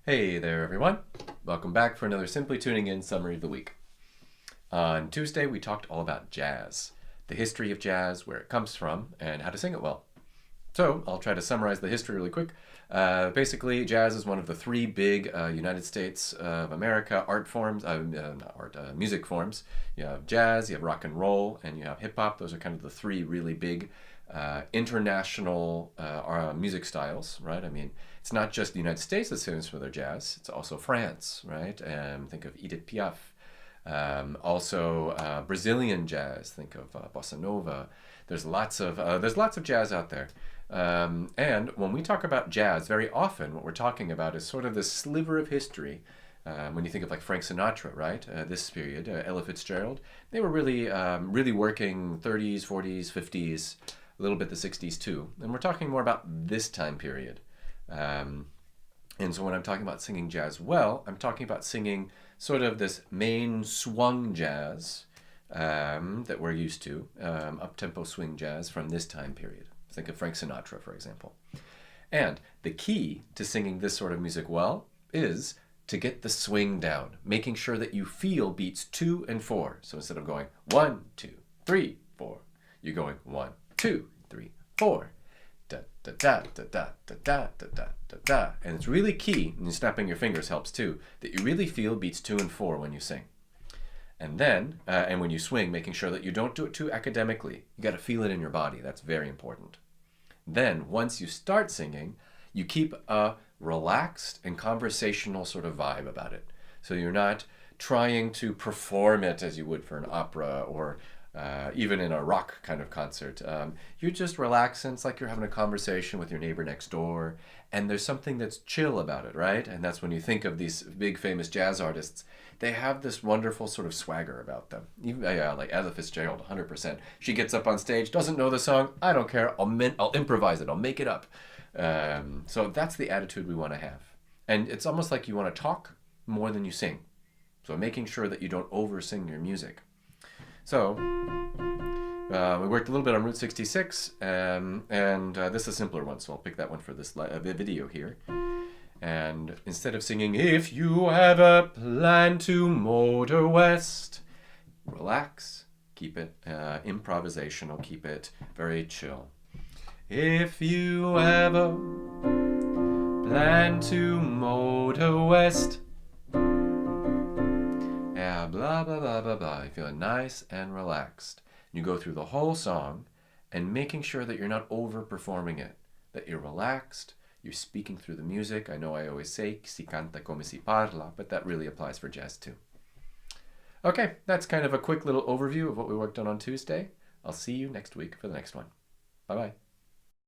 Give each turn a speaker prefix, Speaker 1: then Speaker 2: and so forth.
Speaker 1: Hey there, everyone. Welcome back for another Simply Tuning In Summary of the Week. On Tuesday, we talked all about jazz, the history of jazz, where it comes from, and how to sing it well. So I'll try to summarize the history really quick. Basically, jazz is one of the three big United States of America art forms, not art, music forms. You have jazz, you have rock and roll, and you have hip hop. Those are kind of the three really big international music styles, right? I mean, it's not just the United States that's famous for their jazz. It's also France, right? Think of Edith Piaf. Also Brazilian jazz. Think of bossa nova. There's lots of jazz out there. And when we talk about jazz, very often what we're talking about is sort of this sliver of history. When you think of like Frank Sinatra, right? This period, Ella Fitzgerald, they were really working 30s, 40s, 50s, a little bit the 60s too. And we're talking more about this time period. And so when I'm talking about singing jazz well, I'm talking about singing sort of this main swung jazz that we're used to, up-tempo swing jazz from this time period. Think of Frank Sinatra, for example. And the key to singing this sort of music well is to get the swing down, making sure that you feel beats 2 and 4. So instead of going 1, 2, 3, 4, you're going 1, 2, 3, 4. Da da da da da da da da da da da. And it's really key, and snapping your fingers helps too, that you really feel beats 2 and 4 when you sing. And then, and when you swing, making sure that you don't do it too academically. You got to feel it in your body. That's very important. Then, once you start singing, you keep a relaxed and conversational sort of vibe about it. So you're not trying to perform it as you would for an opera or even in a rock kind of concert. You're just relaxing. It's like you're having a conversation with your neighbor next door. And there's something that's chill about it, right? And that's when you think of these big famous jazz artists. They have this wonderful sort of swagger about them. Even, like Ella Fitzgerald, 100%. She gets up on stage, doesn't know the song. I don't care. I'll improvise it. I'll make it up. So that's the attitude we want to have. And it's almost like you want to talk more than you sing. So making sure that you don't over-sing your music. So we worked a little bit on Route 66, and this is a simpler one, so I'll pick that one for this video here. And instead of singing, if you have a plan to motor west, relax, keep it improvisational, keep it very chill. If you have a plan to motor west, yeah, blah, blah, blah, blah, blah. You feel nice and relaxed. You go through the whole song and making sure that you're not over-performing it, that you're relaxed, you're speaking through the music. I know I always say, si canta come si parla, but that really applies for jazz too. Okay, that's kind of a quick little overview of what we worked on Tuesday. I'll see you next week for the next one. Bye-bye.